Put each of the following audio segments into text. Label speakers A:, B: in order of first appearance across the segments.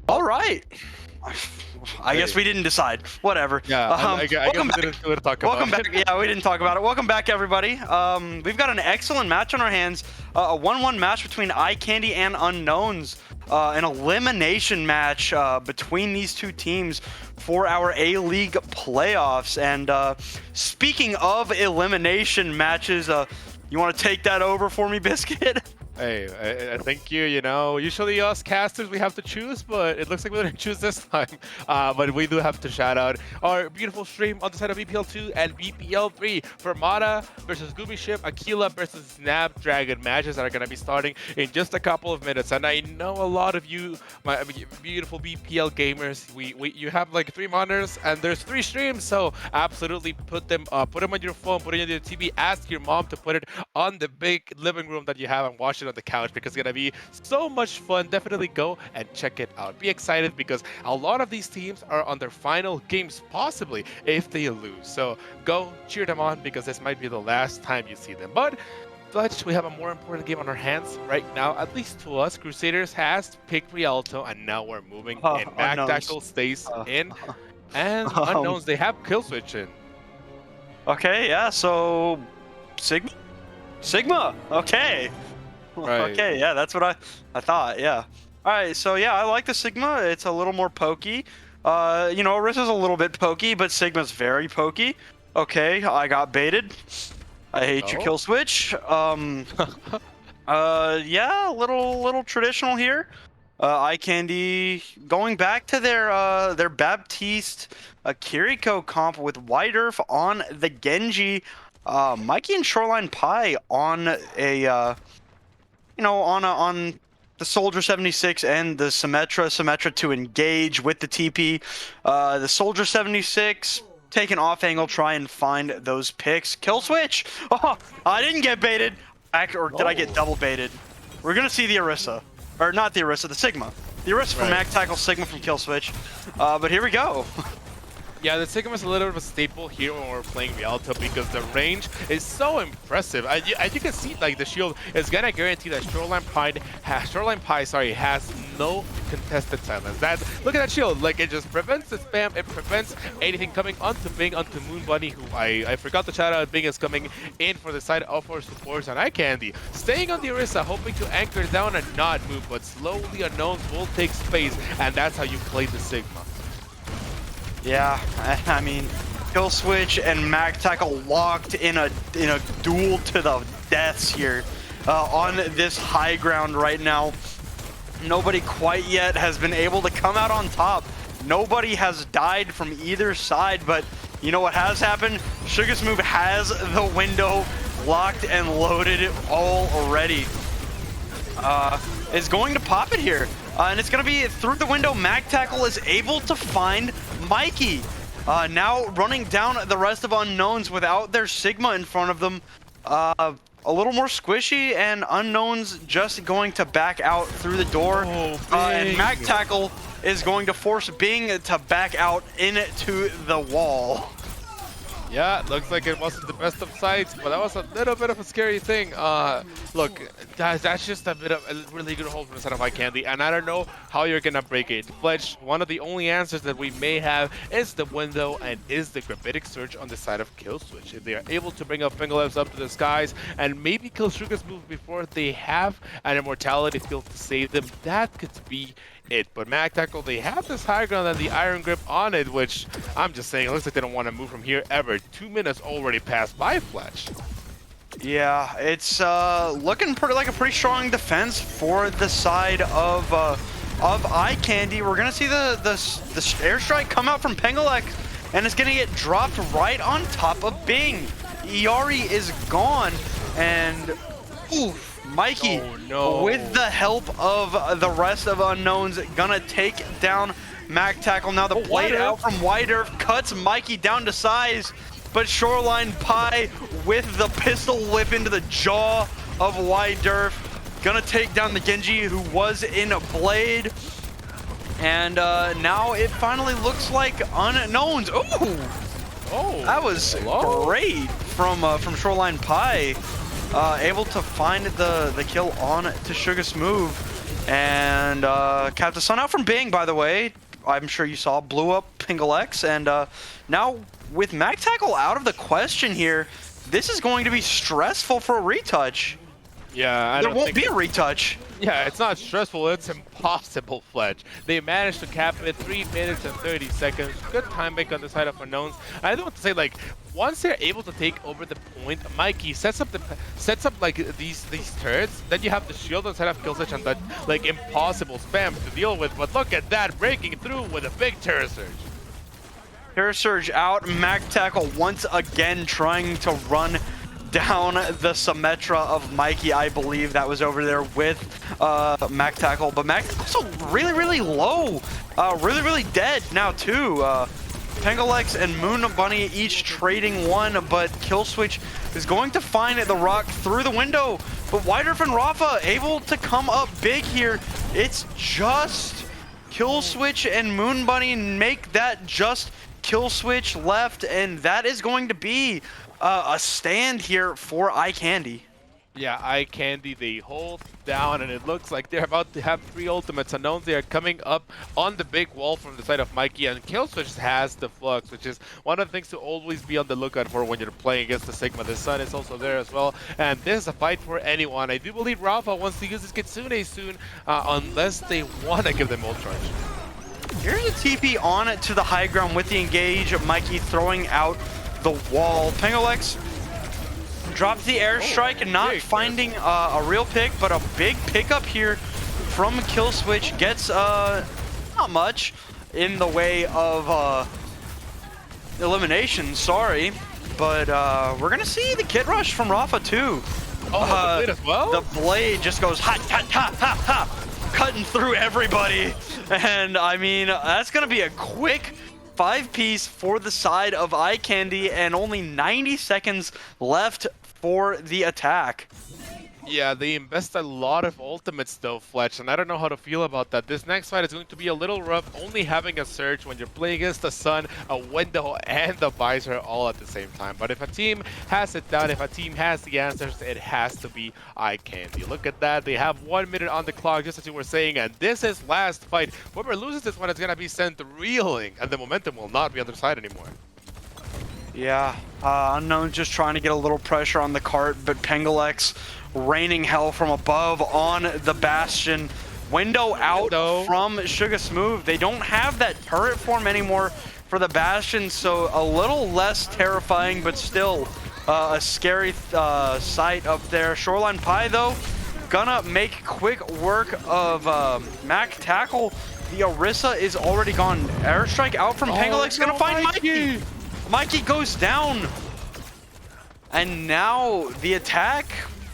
A: All right. I guess we didn't decide. Whatever.
B: Yeah, I guess we didn't really talk about
A: Welcome back. Yeah, we didn't talk about it. Welcome back, everybody. We've got an excellent match on our hands. A 1-1 match between Eyecandy and Unknowns. An elimination match between these two teams for our A-League playoffs. And speaking of elimination matches, you want to take that over for me, Biscuit?
B: Hey, I think you know, usually us casters, we have to choose, but it looks like we didn't choose this time. But we do have to shout out our beautiful stream on the side of BPL 2 and BPL 3 for Mata versus Gooby Ship, Aquila versus Snapdragon matches that are going to be starting in just a couple of minutes. And I know a lot of you, my beautiful BPL gamers, you have like 3 monitors and there's 3 streams, so absolutely put them on your phone, put it on your TV, ask your mom to put it on the big living room that you have and watch it on the couch because it's gonna be so much fun. Definitely go and check it out. Be excited because a lot of these teams are on their final games, possibly if they lose. So go cheer them on because this might be the last time you see them. But Fletch, we have a more important game on our hands right now, at least to us. Crusaders has picked Rialto, and now we're moving in. Backtackle stays in, and Unknowns, they have kill switch in.
A: Okay, yeah, so Sigma, okay.
B: Right.
A: Okay, yeah, that's what I thought, yeah. All right, so yeah, I like the Sigma. It's a little more pokey. You know, Orissa's a little bit pokey, but Sigma's very pokey. Okay, I got baited. I hate your kill switch. Yeah, a little traditional here. Eyecandy going back to their Baptiste Kiriko comp with White Earth on the Genji. Mikey and Shoreline Pie on a you know, on the Soldier 76 and the Symmetra to engage with the TP. The Soldier 76 take an off angle, try and find those picks. Kill switch. Oh, I didn't get baited. Or did I get double baited? We're gonna see the Orisa, or not the Orisa, the Sigma. The Orisa from Mac Tackle, Sigma from Kill Switch. But here we go.
B: Yeah, the Sigma is a little bit of a staple here when we're playing Rialto because the range is so impressive. As you can see, like the shield is gonna guarantee that Shoreline Pie has no contested silence. Look at that shield, like it just prevents the spam, it prevents anything coming onto Bing, onto Moon Bunny, who I forgot to shout out. Bing is coming in for the side of our supports, and Eyecandy staying on the Orisa, hoping to anchor down and not move, but slowly Unknowns will take space, and that's how you play the Sigma.
A: Yeah, I mean, Kill Switch and Mac Tackle locked in a duel to the deaths here on this high ground right now. Nobody quite yet has been able to come out on top. Nobody has died from either side, but you know what has happened? Sugar's Move has the window locked and loaded already. Is going to pop it here. And it's going to be through the window. Mac Tackle is able to find Mikey. Now running down the rest of Unknowns without their Sigma in front of them. A little more squishy, and Unknowns just going to back out through the door. And Mac Tackle is going to force Bing to back out into the wall.
B: Yeah, looks like it wasn't the best of sights, but that was a little bit of a scary thing. Look, that's just a really good hold from the side of Eyecandy, and I don't know how you're gonna break it. Fletch, one of the only answers that we may have is the window and is the Gravitic Surge on the side of Kill Switch. If they are able to bring up Fingerlips up to the skies and maybe kill Sugar's Move before they have an Immortality field to save them, that could be it. But Mac Tackle, they have this high ground and the Iron Grip on it, which I'm just saying, it looks like they don't want to move from here ever. 2 minutes already passed by Fletch.
A: Yeah, it's looking like a pretty strong defense for the side of Eyecandy. We're gonna see the airstrike come out from Pengalek, and it's gonna get dropped right on top of Bing. Iari is gone, and oof. Mikey, with the help of the rest of Unknowns, gonna take down Mac Tackle. Now the blade out from White Earth cuts Mikey down to size, but Shoreline Pie with the pistol whip into the jaw of White Earth. Gonna take down the Genji, who was in Blade. And now it finally looks like Unknowns. Ooh! Oh, that was great from Shoreline Pie. Able to find the kill on to Sugar Smooth. And Captain Sun out from Bing, by the way. I'm sure you saw, blew up Pinglex. And now with Mag Tackle out of the question here, this is going to be stressful for a retouch.
B: Yeah,
A: there won't be a retouch.
B: Yeah, it's not stressful, it's impossible, Fletch. They managed to cap it 3 minutes and 30 seconds. Good timing on the side of Unknowns. I do want to say, like, once they're able to take over the point, Mikey sets up like these turrets, then you have the shield on the side of Killswitch and that like impossible spam to deal with. But look at that, breaking through with a big Terror Surge.
A: Terror Surge out, Mag Tackle once again trying to run down the Symmetra of Mikey. I believe that was over there with Mag Tackle, but Mag also really low, really dead now too. Pengalex and Moon Bunny each trading one, but Killswitch is going to find the rock through the window. But Widerf and Rafa able to come up big here. It's just Killswitch and Moon Bunny make that just Killswitch left, and that is going to be a stand here for Eyecandy.
B: Yeah, Eyecandy, they hold down, and it looks like they're about to have 3 ultimates. Unknowns, they are coming up on the big wall from the side of Mikey, and Killswitch has the Flux, which is one of the things to always be on the lookout for when you're playing against the Sigma. The Sun is also there as well, and this is a fight for anyone. I do believe Rafa wants to use his Kitsune soon, unless they want to give them ult charge.
A: Here's a TP on to the high ground with the engage. Mikey throwing out the wall. Pengalex drops the airstrike, not finding a real pick, but a big pickup here from Killswitch. Gets not much in the way of elimination, sorry, but we're gonna see the kit rush from Rafa too.
B: Oh, the blade as well?
A: The blade just goes ha ha ha ha ha, cutting through everybody, and I mean that's gonna be a quick 5-piece for the side of Eyecandy, and only 90 seconds left for the attack.
B: Yeah, they invest a lot of ultimates though, Fletch, and I don't know how to feel about that. This next fight is going to be a little rough, only having a Surge when you're playing against the Sun, a Window, and the Visor all at the same time. But if a team has it down, if a team has the answers, it has to be Eyecandy. Look at that, they have 1 minute on the clock, just as you were saying, and this is last fight. Whoever loses this one is going to be sent reeling, and the momentum will not be on their side anymore.
A: Yeah, Unknown just trying to get a little pressure on the cart, but Pengalex raining hell from above on the Bastion. Window out from Sugar Smooth. They don't have that turret form anymore for the Bastion, so a little less terrifying, but still a scary sight up there. Shoreline Pie, though, gonna make quick work of Mag Tackle. The Orisa is already gone. Airstrike out from Pengalex, gonna find Mikey. Mikey goes down. And now the attack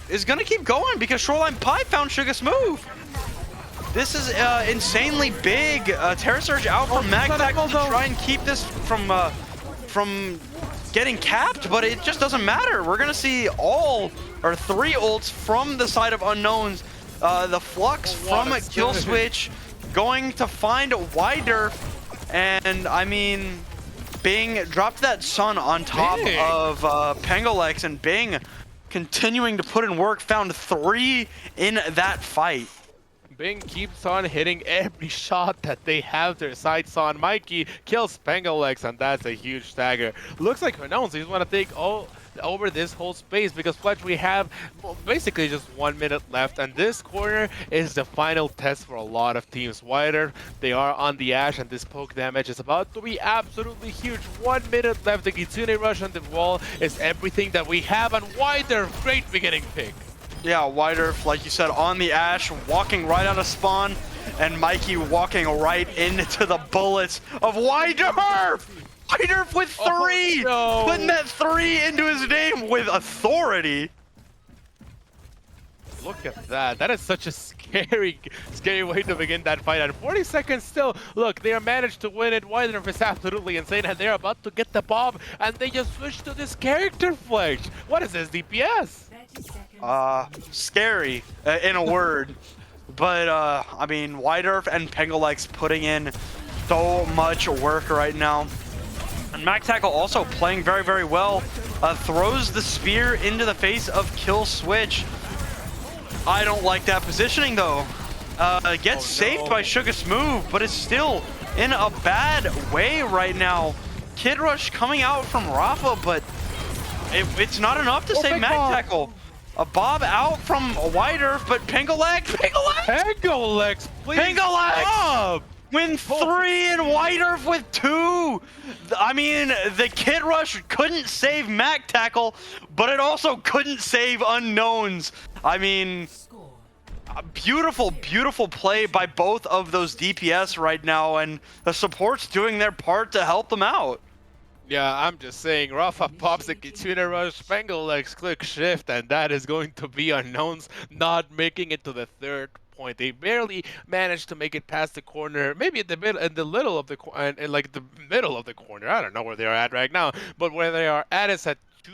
A: is gonna keep going because Shoreline Pie found Sugar Smooth. This is insanely big. Terror Surge out from Mag Tackle to try and keep this from getting capped, but it just doesn't matter. We're gonna see all or 3 ults from the side of Unknowns. The Flux from Killswitch going to find Wider, and I mean, Bing dropped that Sun on top of Pengalex, and Bing continuing to put in work, found 3 in that fight.
B: Bing keeps on hitting every shot that they have their sights on. Mikey kills Pengalex, and that's a huge stagger. Looks like Unknowns, they just want to take over this whole space because, Fletch, we have basically just 1 minute left, and this corner is the final test for a lot of teams. Wider, they are on the Ash, and this poke damage is about to be absolutely huge. 1 minute left. The Kitsune rush on the wall is everything that we have, and Wider, great beginning pick. Yeah,
A: Wider, like you said, on the Ash, walking right out of spawn, and Mikey walking right into the bullets of Wider! Wider with 3! No. Putting that 3 into his name with authority.
B: Look at that. That is such a scary way to begin that fight. At 40 seconds still. Look, they are managed to win it. Wider is absolutely insane, and they're about to get the bomb, and they just switch to this character, Fletch. What is this, DPS?
A: Scary, in a word. But, I mean, Wider and Pengalex putting in so much work right now. And Mag Tackle also playing very well. Throws the spear into the face of Killswitch. I don't like that positioning, though. Gets saved by Sugar Smooth, but is still in a bad way right now. Kid Rush coming out from Rafa, but it's not enough to save Mag Tackle. A Bob out from White Earth, but Pengalex,
B: please.
A: Pengalex win 3 and White Earth with 2. I mean, the Kid Rush couldn't save Mag Tackle, but it also couldn't save Unknowns. I mean, a beautiful, beautiful play by both of those DPS right now, and the support's doing their part to help them out.
B: Yeah, I'm just saying, Rafa pops the Kitsune Rush, Pengalex click shift, and that is going to be Unknowns not making it to the 3rd point. They barely managed to make it past the corner, maybe in the middle, like the middle of the corner. I don't know where they are at right now, but where they are at is at 2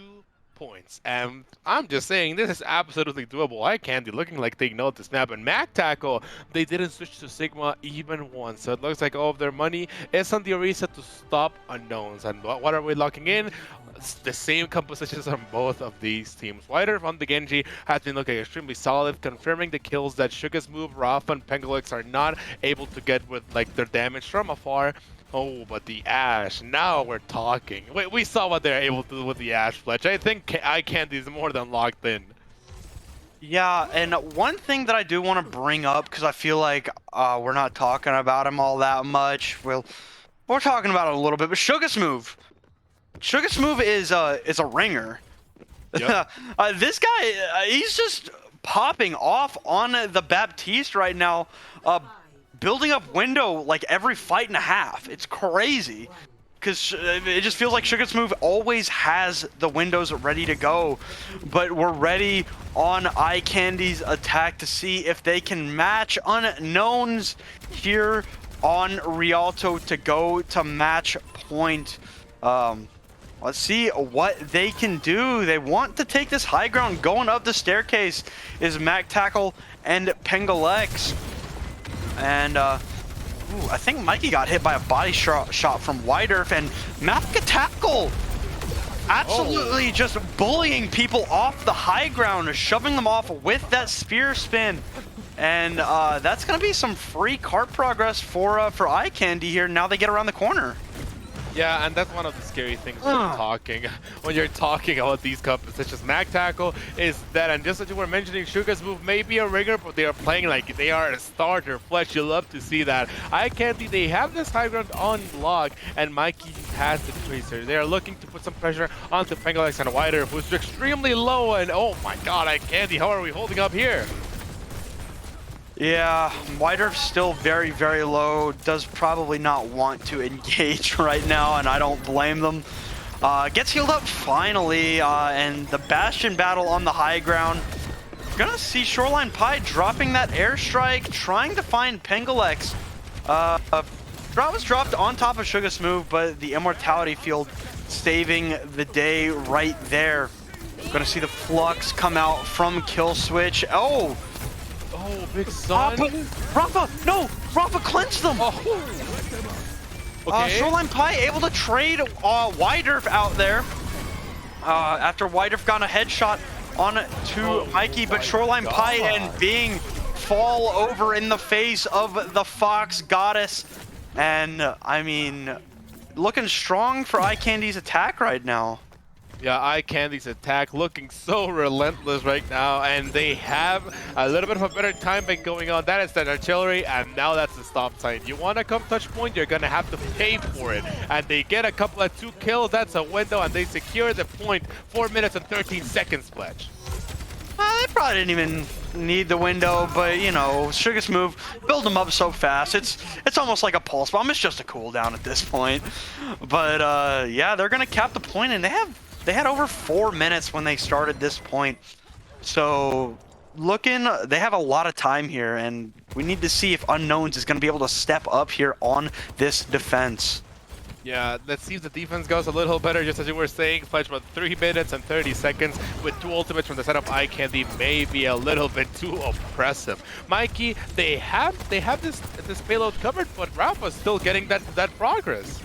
B: points. And I'm just saying, this is absolutely doable. Eyecandy looking like they know the snap, and Mag Tackle, they didn't switch to Sigma even once. So it looks like all of their money is on the Orisa to stop Unknowns. And what are we locking in? It's the same compositions on both of these teams. White Earth on the Genji has been looking extremely solid, confirming the kills that Suga's move, Rafa, and Pengalex are not able to get with like their damage from afar. Oh, but the Ash, now we're talking. We saw what they're able to do with the Ash Fletch. I think Eyecandy is more than locked in.
A: Yeah, and one thing that I do want to bring up, because I feel like we're not talking about him all that much. We're talking about it a little bit, but Sugar Smooth. Sugar Smooth is a ringer. Yep. This guy, he's just popping off on the Baptiste right now. Building up window like every fight and a half. It's crazy, because it just feels like Sugar Smooth always has the windows ready to go. But we're ready on Eyecandy's attack to see if they can match Unknowns here on Rialto to go to match point. Let's see what they can do. They want to take this high ground. Going up the staircase is Mag Tackle and Pengalex. And I think Mikey got hit by a body shot from White Earth, and Mag Tackle absolutely just bullying people off the high ground, shoving them off with that spear spin. And that's going to be some free cart progress for Eyecandy here. Now they get around the corner.
B: Yeah, and that's one of the scary things when you're talking about these compositions. Mag Tackle is that, and just as you were mentioning, Suga's move may be a ringer, but they are playing like they are a starter Fletch. You love to see that. Eyecandy, they have this high ground on lock, and Mikey has the Tracer. They are looking to put some pressure onto Pengalex and White Earth, who's extremely low, and oh my god, Eyecandy, how are we holding up here?
A: Yeah, White Earth's still very, very low. Does probably not want to engage right now, and I don't blame them. Gets healed up finally, and the Bastion battle on the high ground. Gonna see Shoreline Pie dropping that airstrike, trying to find Pengalex. Drop was dropped on top of Sugar Smooth, but the Immortality Field saving the day right there. Gonna see the Flux come out from Kill Switch. Oh,
B: big son.
A: Rafa, no! Rafa clenched them!
B: Okay.
A: Shoreline Pie able to trade White Earth out there. After White Earth got a headshot on to Mikey, but Shoreline Pie and Bing fall over in the face of the Fox Goddess. And, I mean, looking strong for Eyecandy's attack right now.
B: Yeah, Eyecandy's attack looking so relentless right now, and they have a little bit of a better timing going on. That is that artillery, and now that's the stop sign. You want to come touch point, you're going to have to pay for it. And they get a couple of 2 kills, that's a window, and they secure the point. 4 minutes and 13 seconds, Fletch.
A: They probably didn't even need the window, but you know, Sugar Smooth build them up so fast. It's almost like a pulse bomb. It's just a cooldown at this point. But yeah, they're going to cap the point, and they had over 4 minutes when they started this point. So they have a lot of time here, and we need to see if Unknowns is going to be able to step up here on this defense.
B: Yeah, let's see if the defense goes a little better, just as you were saying, Fletch, but 3 minutes and 30 seconds with 2 ultimates from the setup. Eyecandy may be a little bit too oppressive. Mikey, they have this payload covered, but Rafa's still getting that progress.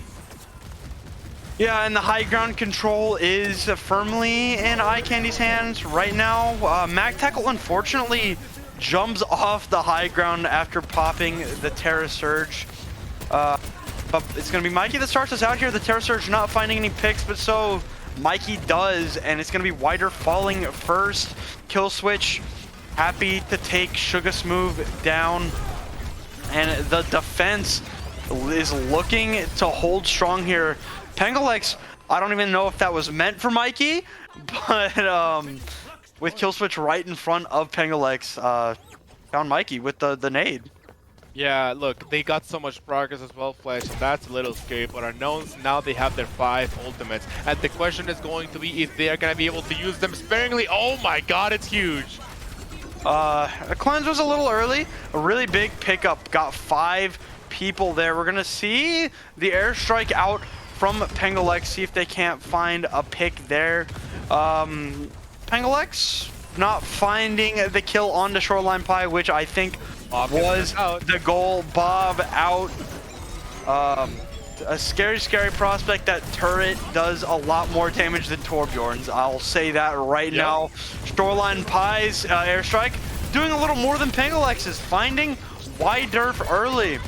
A: Yeah, and the high ground control is firmly in Eyecandy's hands right now. Mag Tackle, unfortunately, jumps off the high ground after popping the Terra Surge. But it's going to be Mikey that starts us out here. The Terra Surge not finding any picks, but so Mikey does, and it's going to be Wider falling first. Kill Switch happy to take Sugar Smooth down, and the defense is looking to hold strong here. Pengalex, I don't even know if that was meant for Mikey, but with Kill Switch right in front of Pengalex, found Mikey with the nade.
B: Yeah, look, they got so much progress as well, Flash. That's a little scary, but Unknowns, now they have their 5 ultimates. And the question is going to be if they are going to be able to use them sparingly. Oh my god, it's huge.
A: A cleanse was a little early. A really big pickup. Got 5 people there. We're going to see the airstrike out from Pengalex, see if they can't find a pick there. Pengalex not finding the kill onto Shoreline Pie, which I think was the goal. Bob out. A scary prospect. That turret does a lot more damage than Torbjorn's. I'll say that right now. Shoreline Pie's airstrike doing a little more than Pengalex's, finding Widerf early.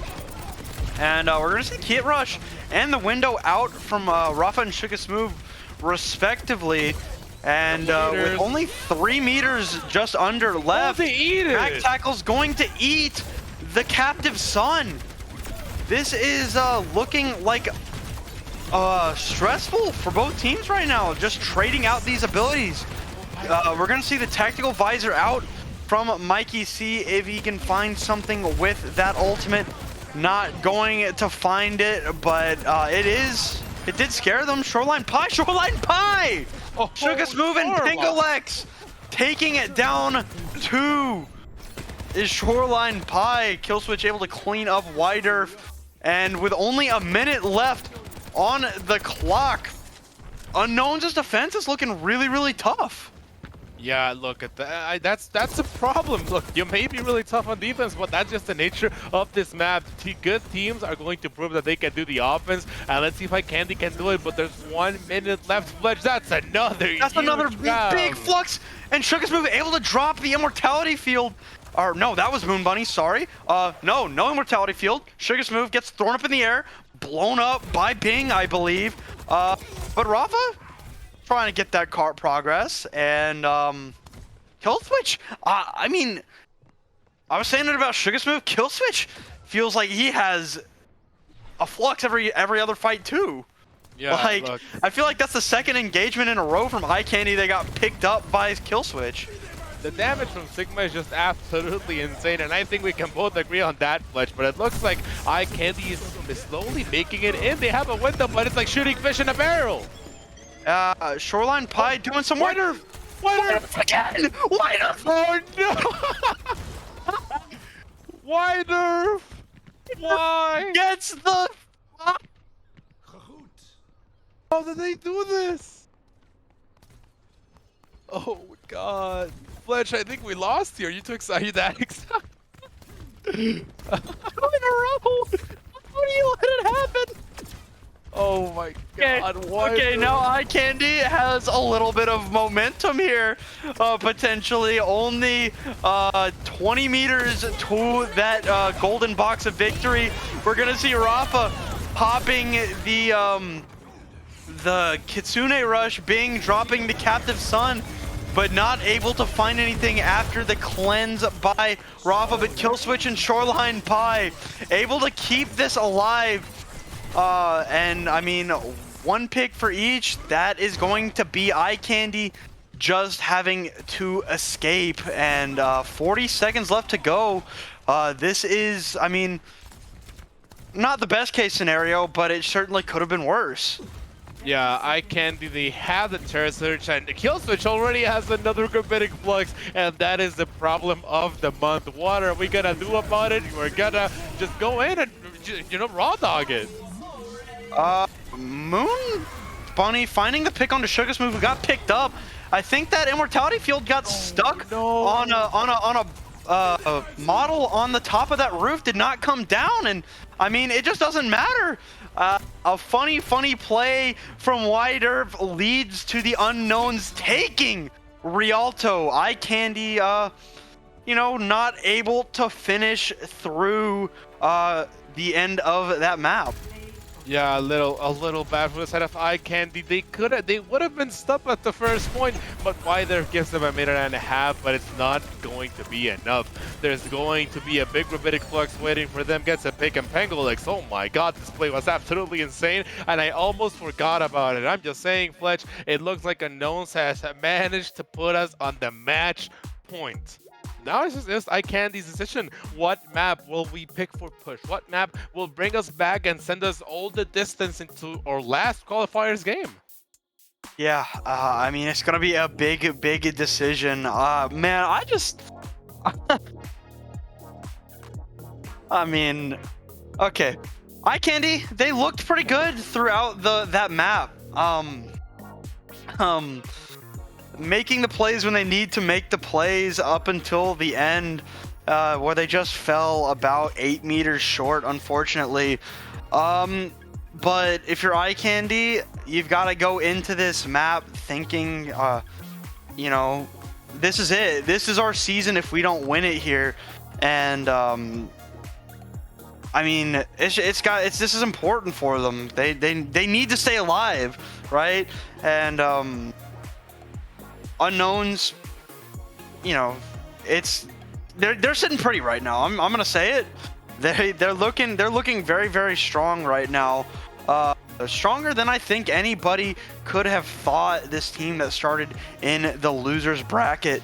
A: And we're going to see Kit Rush and the window out from Rafa and Sugar Smooth, respectively. And with only 3 meters just under left, Back Tackle's going to eat the Captive Sun. This is looking like stressful for both teams right now, just trading out these abilities. We're going to see the Tactical Visor out from Mikey, see if he can find something with that ultimate. Not going to find it, but it did scare them. Shoreline Pie! Oh, Sugar Smooth and Pengalex taking it down 2 is Shoreline Pie. Kill Switch able to clean up Widerf, and with only a minute left on the clock, Unknown's defense is looking really tough.
B: Yeah, look at that. That's a problem. Look, you may be really tough on defense, but that's just the nature of this map. Good teams are going to prove that they can do the offense, and let's see if Eyecandy can do it. But there's 1 minute left. Fledge, that's another
A: big flux, and Sugar Smooth able to drop the Immortality Field. Or no, that was Moon Bunny. Sorry. No Immortality Field. Sugar Smooth gets thrown up in the air, blown up by Bing, I believe. But Rafa trying to get that cart progress, and Kill Switch, I mean, I was saying it about Sugar Smooth. Kill Switch feels like he has a flux every other fight too. Yeah, like look. I feel like that's the 2nd engagement in a row from Eyecandy. They got picked up by Kill Switch.
B: The damage from Sigma is just absolutely insane, and I think we can both agree on that, Fletch. But it looks like Eyecandy is slowly making it in. They have a window, but it's like shooting fish in a barrel.
A: Shoreline Pie doing some work.
B: Widerf again! Widerf! Oh no! Widerf! Why?
A: Gets the...
B: How did they do this? Oh god. Fletch, I think we lost here. You took that excited. 2 in a row! How do you let it happen? Oh my god,
A: okay, now Eyecandy has a little bit of momentum here. Potentially only 20 meters to that golden box of victory. We're gonna see Rafa popping the Kitsune Rush, Bing dropping the Captive Sun, but not able to find anything after the cleanse by Rafa. But Kill Switch and Shoreline Pie able to keep this alive. And I mean, 1 pick for each. That is going to be Eyecandy just having to escape, and 40 seconds left to go. This is, I mean, not the best case scenario, but it certainly could have been worse.
B: Yeah, Eyecandy, they have the Terra Surge, and the Kill Switch already has another Gravitic Flux, and that is the problem of the month. What are we gonna do about it? We're gonna just go in and, you know, raw dog it.
A: Moon Bunny finding the pick onto Sugar Smooth, who got picked up. I think that Immortality Field got stuck on a model on the top of that roof, did not come down, and I mean, it just doesn't matter. A funny play from Widerf leads to the Unknowns taking Rialto. Eyecandy you know, not able to finish through the end of that map.
B: Yeah, a little bad for the side of Eyecandy. They would have been stuck at the first point, but why there gives them a minute and a half, but it's not going to be enough. There's going to be a big Rabbinic Flux waiting for them, gets a pick, and Pangolix, oh my god, this play was absolutely insane, and I almost forgot about it. I'm just saying, Fletch, it looks like Unknowns has managed to put us on the match point. Now it's just Eyecandy's decision. What map will we pick for push? What map will bring us back and send us all the distance into our last qualifiers game?
A: Yeah, I mean, it's gonna be a big decision. Man, I mean, okay, Eyecandy, they looked pretty good throughout that map. Making the plays when they need to make the plays up until the end, where they just fell about 8 meters short, unfortunately. But if you're Eyecandy, you've got to go into this map thinking, you know, this is it. This is our season if we don't win it here. And I mean, this is important for them. They need to stay alive, right? And Unknowns, you know, they're sitting pretty right now. I'm gonna say it. They're looking very strong right now. Stronger than I think anybody could have thought. This team that started in the losers bracket.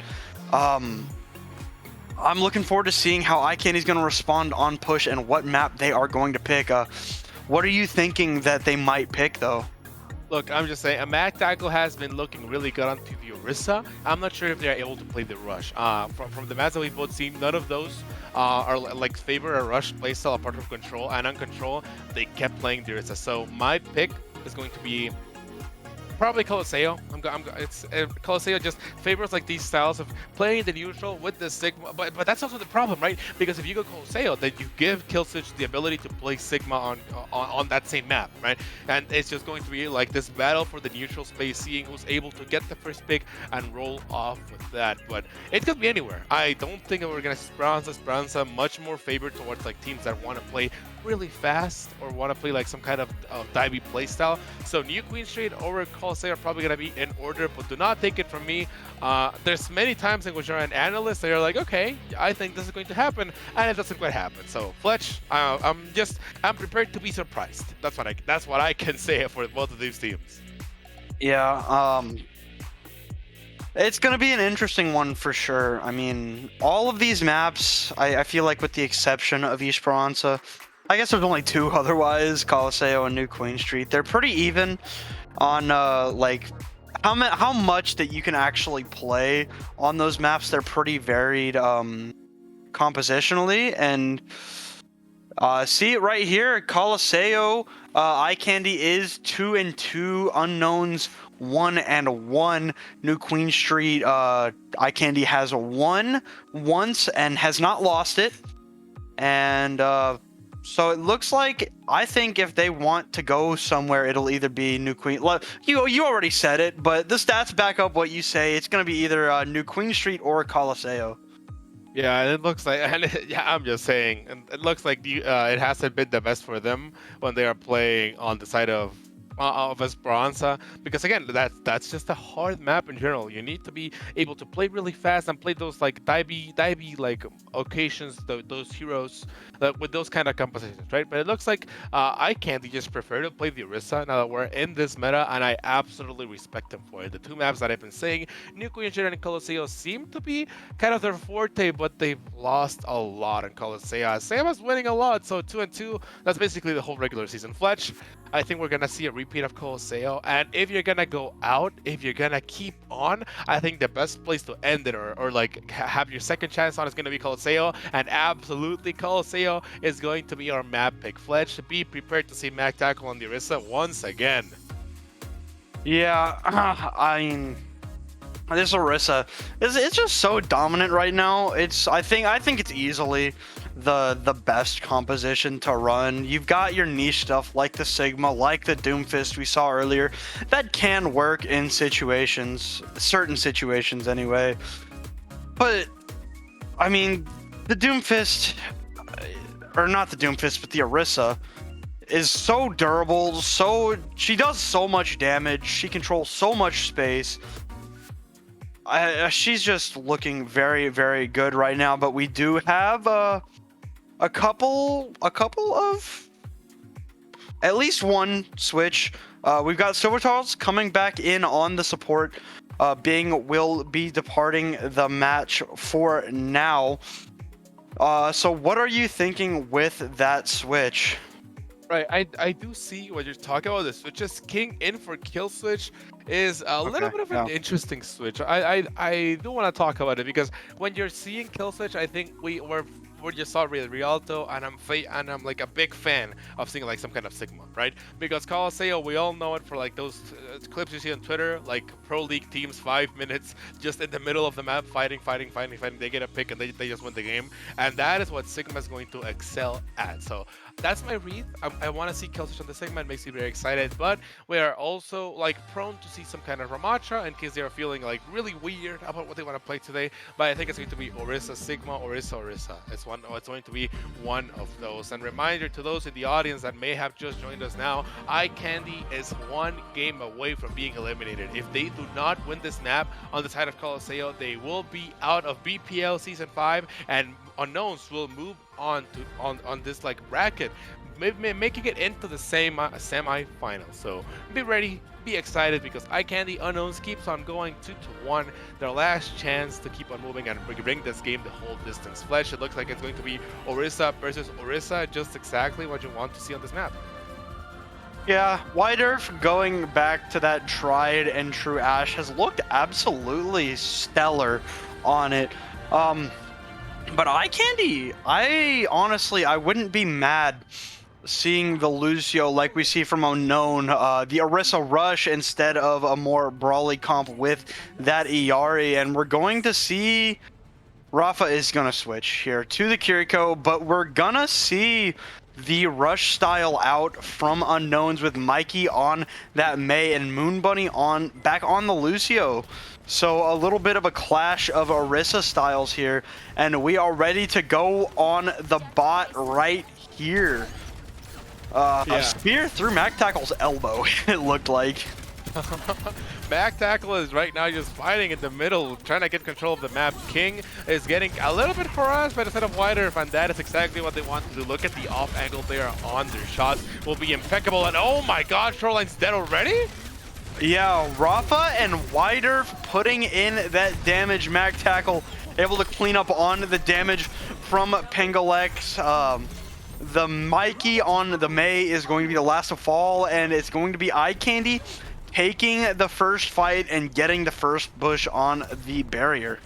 A: I'm looking forward to seeing how Eyecandy's gonna respond on push and what map they are going to pick. What are you thinking that they might pick though?
B: Look, I'm just saying, Mac Tackle has been looking really good onto the Orisa. I'm not sure if they're able to play the Rush. From the maps that we've both seen, none of those are like favor a Rush playstyle apart from Control, and on Control, they kept playing the Orisa. So my pick is going to be probably Coliseo. Coliseo just favors like these styles of playing the neutral with the Sigma, but that's also the problem, right? Because if you go Coliseo, then you give Killswitch the ability to play Sigma on that same map, right? And it's just going to be like this battle for the neutral space, seeing who's able to get the first pick and roll off with that. But it could be anywhere. I don't think we're gonna see Speranza much more favored towards like teams that want to play really fast or want to play like some kind of divey playstyle. So New Queen Street or Coliseo are probably going to be in order, but do not take it from me. There's many times in which you're an analyst that you're like, okay, I think this is going to happen, and it doesn't quite happen. So Fletch, I'm prepared to be surprised. That's what I can say for both of these teams.
A: Yeah, it's going to be an interesting one for sure. I mean, all of these maps, I feel like with the exception of Esperanza, I guess there's only two otherwise, Coliseo and New Queen Street. They're pretty even on like how much that you can actually play on those maps. They're pretty varied compositionally, and see it right here, Coliseo, Eyecandy is 2-2, Unknowns 1-1. New Queen Street, Eyecandy has won once and has not lost it, and so it looks like, I think if they want to go somewhere, it'll either be New Queen. You already said it, but the stats back up what you say. It's going to be either New Queen Street or Coliseo.
B: Yeah, and it looks like, yeah, I'm just saying, and it looks like it hasn't been the best for them when they are playing on the side of Esperanza, because again, that's just a hard map in general. You need to be able to play really fast and play those like divey like occasions, those heroes with those kind of compositions, right? But it looks like Eyecandy just prefer to play the Orisa now that we're in this meta, and I absolutely respect them for it. The two maps that I've been saying, New Queen Street and Coliseo, seem to be kind of their forte, but they've lost a lot in Coliseo. Sam is winning a lot, so 2-2, that's basically the whole regular season. Fletch, I think we're gonna see a repeat of Coliseo, and if you're gonna go out, if you're gonna keep on, I think the best place to end it or like have your second chance on is gonna be Coliseo, and absolutely Coliseo is going to be our map pick. Fletch, be prepared to see Mac Tackle on the Orisa once again.
A: Yeah, I mean, this Orisa, it's just so dominant right now. I think it's easily the best composition to run. You've got your niche stuff like the Sigma, like the Doomfist we saw earlier, that can work in situations, certain situations anyway. But I mean, the Doomfist, or not the Doomfist, but the Orisa, is so durable. She does so much damage. She controls so much space. She's just looking very, very good right now. But we do have a couple of at least one switch. We've got Silvertals coming back in on the support. Bing will be departing the match for now. So what are you thinking with that switch?
B: Right, I do see what you're talking about. The switches. King in for kill switch is a little bit of an interesting switch. I do want to talk about it because when you're seeing kill switch, I think we just saw Rialto, and I'm like a big fan of seeing like some kind of Sigma, right? Because Colosseo, we all know it for like those clips you see on Twitter, like pro league teams 5 minutes just in the middle of the map fighting. They get a pick and they just win the game, and that is what Sigma is going to excel at. So that's my read. I want to see kill switch on the Sigma. It makes me very excited, but we are also like prone to see some kind of Ramatra in case they are feeling like really weird about what they want to play today. But I think it's going to be Orisa Sigma, Orisa. It's going to be one of those. And reminder to those in the audience that may have just joined us now, Eyecandy is one game away from being eliminated. If they do not win this map on the side of Colosseo, they will be out of BPL Season 5, and Unknowns will move on this like bracket, making it into the semi-final. So be ready, be excited, because Eyecandy Unknowns keeps on going 2-1. Their last chance to keep on moving and bring this game the whole distance. Flesh, it looks like it's going to be Orisa versus Orisa, just exactly what you want to see on this map.
A: Yeah, White Earth going back to that tried and true Ashe has looked absolutely stellar on it. But Eyecandy, I wouldn't be mad seeing the Lucio like we see from Unknown, the Orisa Rush instead of a more brawly comp with that Iari, and we're going to see Rafa is going to switch here to the Kiriko, but we're going to see the rush style out from Unknowns with Mikey on that Mei and Moon Bunny back on the Lucio. So a little bit of a clash of Orisa styles here, and we are ready to go on the bot right here. A spear through Mac Tackle's elbow, it looked like.
B: Mac Tackle is right now just fighting in the middle, trying to get control of the map. King is getting a little bit harassed by the set of White Earth, and that is exactly what they want to do. Look at the off angle there on their shots. Will be impeccable, and oh my god, Shoreline's dead already?
A: Yeah, Rafa and White Earth putting in that damage. Mac Tackle able to clean up on the damage from Pengalex. The Mikey on the Mei is going to be the last to fall, and it's going to be Eyecandy taking the first fight and getting the first bush on the barrier.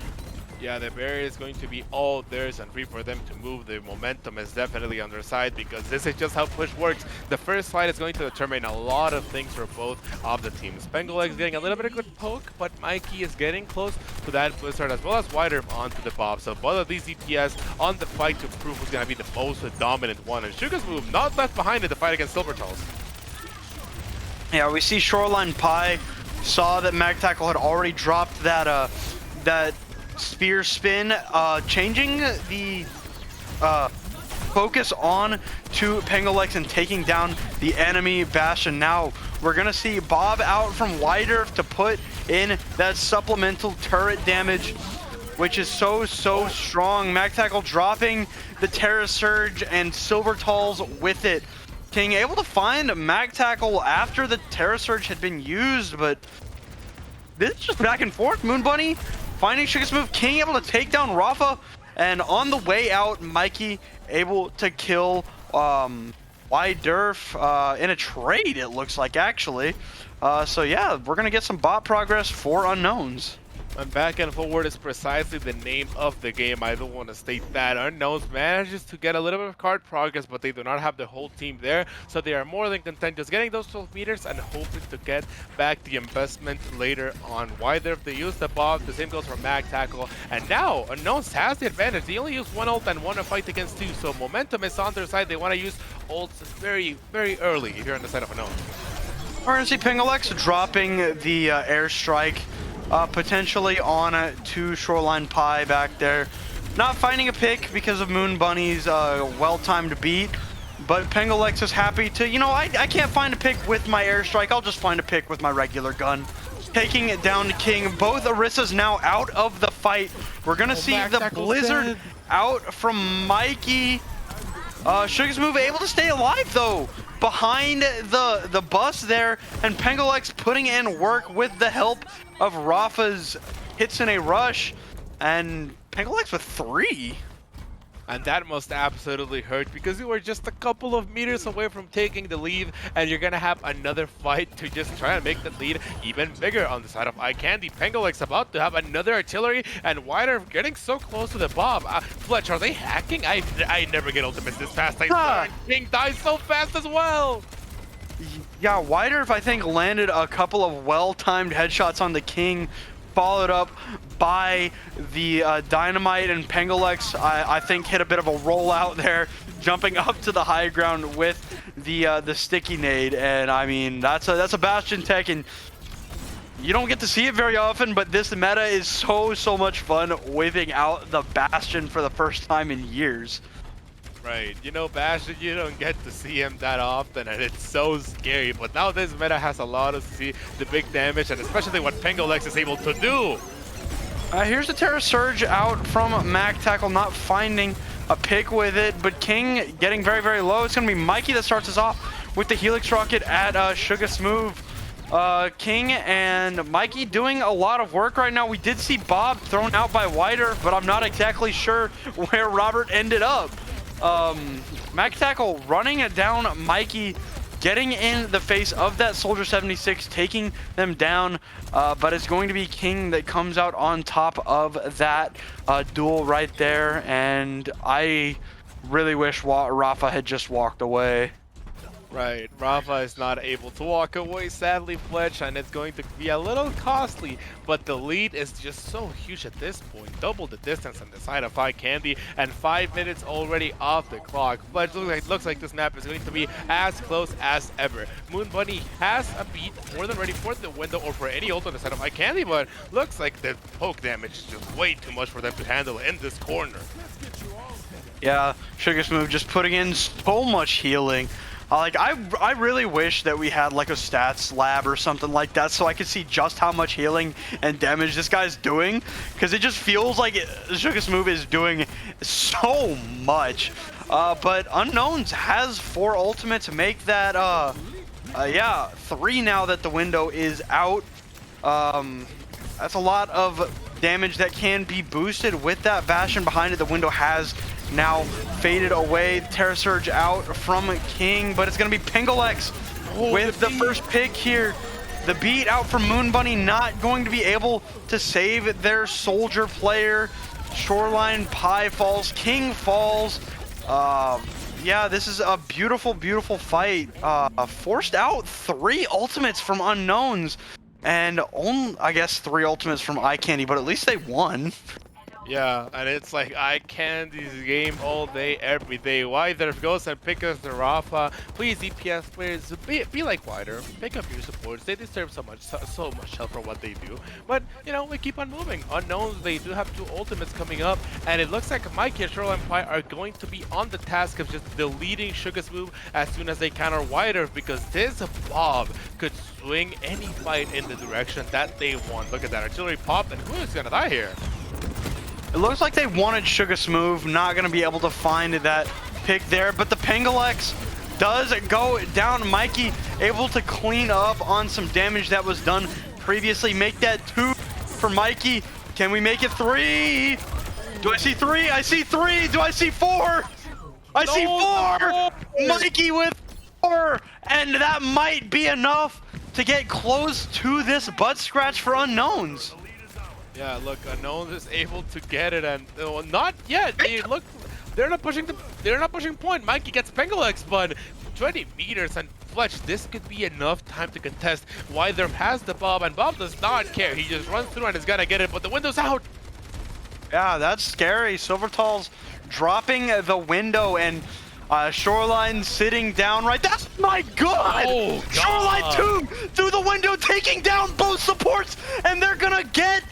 B: Yeah, the barrier is going to be all theirs and free for them to move. The momentum is definitely on their side, because this is just how push works. The first fight is going to determine a lot of things for both of the teams. Pengalex is getting a little bit of good poke, but Mikey is getting close to that Blizzard, as well as White Earth onto the Bob. So both of these DPS on the fight to prove who's going to be the most dominant one. And Suga's move not left behind in the fight against Silvertals.
A: Yeah, we see Shoreline Pie saw that Mag Tackle had already dropped that that spear spin, changing the focus on to Pengalex and taking down the enemy Bastion. Now we're gonna see Bob out from White Earth to put in that supplemental turret damage, which is so strong. Mag Tackle dropping the Terra Surge and Silvertals with it. King able to find Mag Tackle after the Terra Surge had been used, but this is just back and forth. Moon Bunny finding Suga's move. King able to take down Rafa, and on the way out, Mikey able to kill White Earth in a trade, it looks like, actually. So yeah, we're gonna get some bot progress for Unknowns.
B: And back and forward is precisely the name of the game. I don't want to state that. Unknowns manages to get a little bit of card progress, but they do not have the whole team there. So they are more than content just getting those 12 meters and hoping to get back the investment later on. Why there they use the Bob, the same goes for Mag Tackle. And now Unknowns has the advantage. They only use one ult and won a fight against two. So momentum is on their side. They want to use ults very early if you're on the side of Unknowns.
A: RNC Pengalex dropping the airstrike. Potentially on to Shoreline Pie back there. not finding a pick because of Moon Bunny's well-timed beat. But Pengolex is happy to, you know, I can't find a pick with my airstrike. I'll just find a pick with my regular gun. Taking it down to King. Both Orissa's now out of the fight. We're going to see the Blizzard out from Mikey. Sugar's Move able to stay alive, though, behind the bus there. And Pengolex putting in work with the help of Rafa's hits in a rush. And Pengolex with 3.
B: And that must absolutely hurt because you were just a couple of meters away from taking the lead, and you're gonna have another fight to just try and make the lead even bigger on the side of Eyecandy. Pengolex about to have another artillery, and Wider getting so close to the bomb. Fletch, are they hacking? I never get ultimates this fast. King dies so fast as well.
A: Yeah, Wider, I think, landed a couple of well-timed headshots on the King, followed up by the Dynamite, and Pengolex, I think, hit a bit of a rollout there, jumping up to the high ground with the sticky nade. And I mean, that's a Bastion tech, and you don't get to see it very often, but this meta is so much fun, whipping out the Bastion for the first time in years.
B: Right, you know, Bastion, you don't get to see him that often, and it's so scary. But now this meta has a lot to see the big damage, and especially what Pengolex is able to do.
A: Here's the Terra Surge out from Mac Tackle, not finding a pick with it, but King getting very low. It's going to be Mikey that starts us off with the Helix Rocket at Sugar Smooth. King and Mikey doing a lot of work right now. We did see Bob thrown out by Wider, but I'm not exactly sure where Robert ended up. Mac Tackle running it down Mikey, getting in the face of that Soldier 76, taking them down, but it's going to be King that comes out on top of that duel right there, and I really wish Rafa had just walked away.
B: Right, Rafa is not able to walk away, sadly, Fletch, and it's going to be a little costly, but the lead is just so huge at this point. Double the distance on the side of Eyecandy, and 5 minutes already off the clock. Fletch, looks like this map is going to be as close as ever. Moon Bunny has a beat more than ready for the window or for any ult on the side of Eyecandy, but looks like the poke damage is just way too much for them to handle in this corner.
A: Yeah, Sugar Smooth just putting in so much healing. I really wish that we had like a stats lab or something like that so I could see just how much healing and damage this guy's doing, because it just feels like Sugar Smooth is doing so much. But Unknowns has 4 ultimates to make that, yeah, 3 now that the window is out. That's a lot of damage that can be boosted with that Bastion behind it. The window has now faded away. Terra Surge out from King, but it's going to be Pengolex with the first pick here. The beat out from Moon Bunny, not going to be able to save their soldier player. Shoreline Pie falls, King falls. Yeah, this is a beautiful fight. Forced out 3 ultimates from Unknowns, and I guess 3 ultimates from Eyecandy, but at least they won.
B: Yeah, and it's like Eyecandy's game all day, every day. Wider goes and picks up the Rafa. Please, DPS players, be like Wider. Pick up your supports. They deserve so much help for what they do. But, you know, we keep on moving. Unknowns, they do have 2 ultimates coming up, and it looks like Mikey and Shoreline Pie are going to be on the task of just deleting Sugar Smooth as soon as they counter Wider, because this Bob could swing any fight in the direction that they want. Look at that artillery pop, and who is gonna die here?
A: It looks like they wanted Sugar Smooth, not going to be able to find that pick there, but the Pengolex does go down. Mikey able to clean up on some damage that was done previously. Make that 2 for Mikey. Can we make it 3? Do I see 3? I see 3. Do I see 4? I see 4. Mikey with 4. And that might be enough to get close to this butt scratch for Unknowns.
B: Yeah, look, Unknowns is able to get it, and not yet. They're not pushing point. Mikey gets Pengolex, but 20 meters, and Fletch, this could be enough time to contest. Wider has the Bob, and Bob does not care. He just runs through and is gonna get it, but the window's out.
A: Yeah, that's scary. Silvertall's dropping the window, and Shoreline sitting down right. That's my God!
B: Oh, God.
A: Shoreline 2 through the window, taking down both supports, and they're gonna get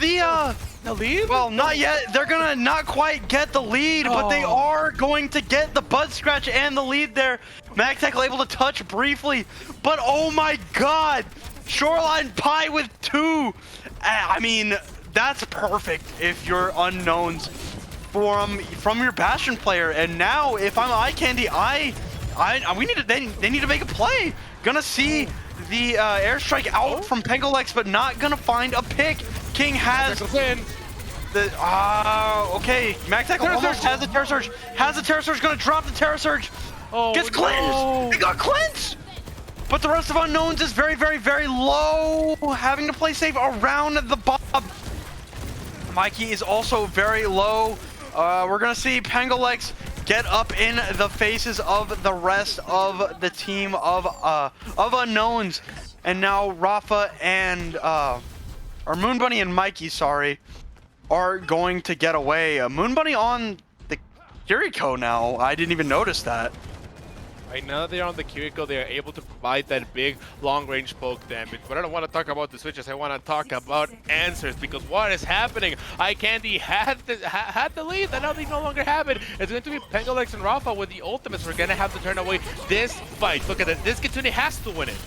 A: the
B: the lead?
A: Well, not yet. They're gonna not quite get the lead, but they are going to get the Bud Scratch and the lead there. MagTech able to touch briefly, but oh my god! Shoreline Pie with 2! I mean, that's perfect if you're unknowns from your Bastion player. And now, if I'm Eyecandy, they need to make a play. Gonna see the airstrike out from Pengolex, but not gonna find a pick. King has the okay. MagTech almost has the Terror Surge. Has the Terror Surge, gonna drop the Terror Surge. Gets cleansed.
B: No.
A: He got cleansed. But the rest of Unknowns is very, very, very low. Having to play safe around the Bob. Mikey is also very low. We're gonna see Pengolex get up in the faces of the rest of the team of Unknowns, and now Rafa and or Moon Bunny and Mikey, sorry, are going to get away. Moon Bunny on the Kiriko now. I didn't even notice that.
B: Right now they're on the Kiriko, they are able to provide that big long-range poke damage. But I don't want to talk about the switches, I want to talk about answers, because what is happening? Eyecandy had the lead, and now they no longer have it. It's going to be Pengolex and Rafa with the ultimates. We're going to have to turn away this fight. Look at that, this Kitsune has to win it.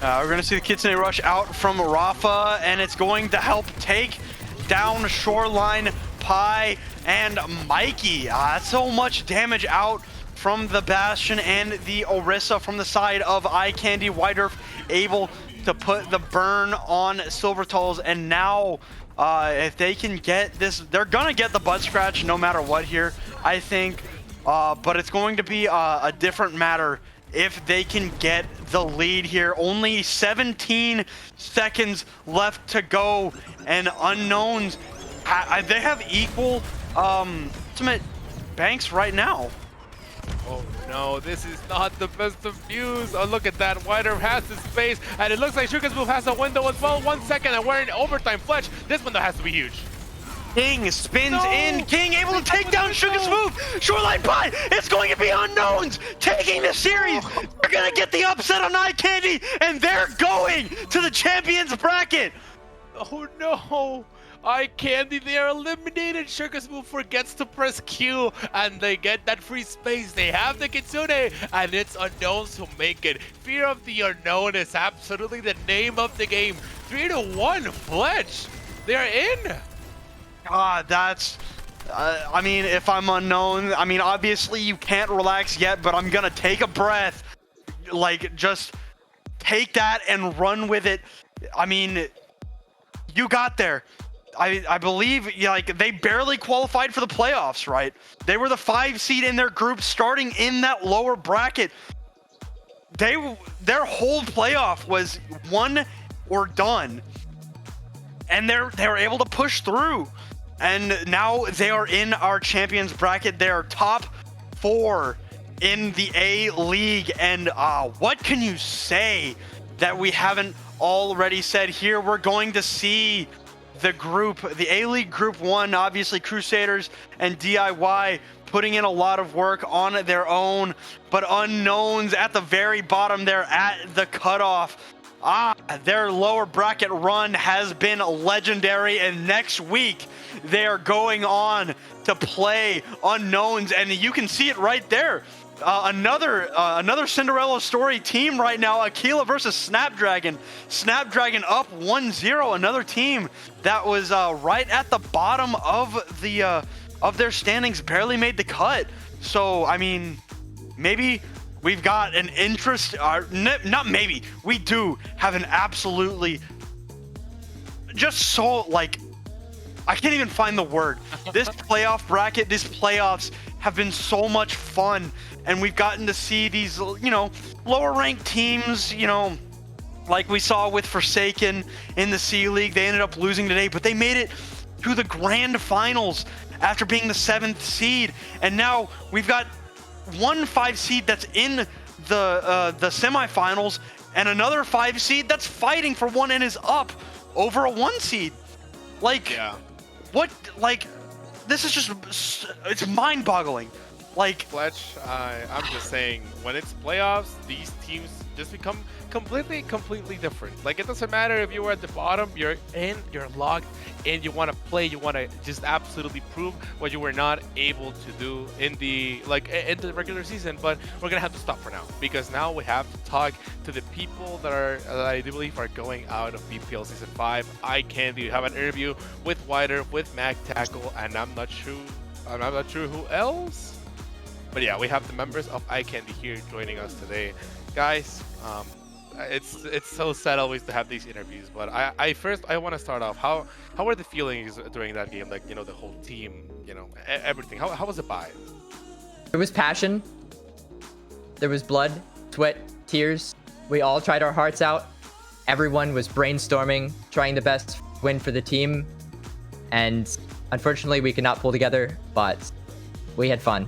A: We're going to see the Kitsune Rush out from Rafa, and it's going to help take down Shoreline Pie and Mikey. That's so much damage out from the Bastion and the Orisa from the side of Eyecandy. White able to put the burn on Silvertulls, and now if they can get this, they're gonna get the Bud Scratch no matter what here, I think. But it's going to be a different matter if they can get the lead here. Only 17 seconds left to go, and Unknowns, they have equal ultimate banks right now.
B: Oh no, this is not the best of views. Oh, look at that. White Earth has the space, and it looks like Suga's move has a window as well. 1 second, and we're in overtime. Fletch, this window has to be huge.
A: King spins in. King able to take down Suga's move. Shoreline Pie, it's going to be Unknowns taking the series. They're going to get the upset on Eyecandy, and they're going to the champions bracket.
B: Oh no. Eyecandy, they are eliminated. Suga's move forgets to press Q, and they get that free space. They have the Kitsune, and it's Unknowns who make it. Fear of the Unknown is absolutely the name of the game. 3-1, Fletch. They're in.
A: That's... I mean, if I'm Unknown, I mean, obviously you can't relax yet, but I'm gonna take a breath. Like, just take that and run with it. I mean, you got there. I believe, like, they barely qualified for the playoffs, right? They were the 5 seed in their group, starting in that lower bracket. Their whole playoff was won or done, and they were able to push through. And now they are in our champions bracket. They are top 4 in the A League, and what can you say that we haven't already said here? We're going to see the group, the A-League Group 1, obviously Crusaders and DIY putting in a lot of work on their own, but Unknowns at the very bottom there at the cutoff. Their lower bracket run has been legendary, and next week they are going on to play Unknowns, and you can see it right there. Another Cinderella story team right now. Aquila versus Snapdragon. Snapdragon up 1-0. Another team that was right at the bottom of their standings, barely made the cut. So I mean, maybe we've got an interest. Not maybe. We do have an absolutely just so, like, I can't even find the word. This playoff bracket, these playoffs have been so much fun, and we've gotten to see these, you know, lower ranked teams, you know, like we saw with Forsaken in the C League. They ended up losing today, but they made it to the grand finals after being the 7th seed, and now we've got one 5 seed that's in the semifinals, and another 5 seed that's fighting for one and is up over a 1 seed. Like,
B: yeah.
A: What, like, this is just, it's mind-boggling. Like,
B: Fletch, I'm just saying, when it's playoffs, these teams just become completely different. Like, it doesn't matter if you were at the bottom, you're in, you're locked, and you want to play, you want to just absolutely prove what you were not able to do in the regular season. But we're gonna have to stop for now, because now we have to talk to the people that I do believe are going out of BPL Season 5. Eyecandy, we have an interview with Wider, with Mag Tackle, and I'm not sure who else. But yeah, we have the members of Eyecandy here joining us today. Guys, it's so sad always to have these interviews, but I first want to start off. How were the feelings during that game? Like, you know, the whole team, you know, everything. How was the vibe?
C: There was passion. There was blood, sweat, tears. We all tried our hearts out. Everyone was brainstorming, trying the best win for the team. And unfortunately, we could not pull together, but we had fun.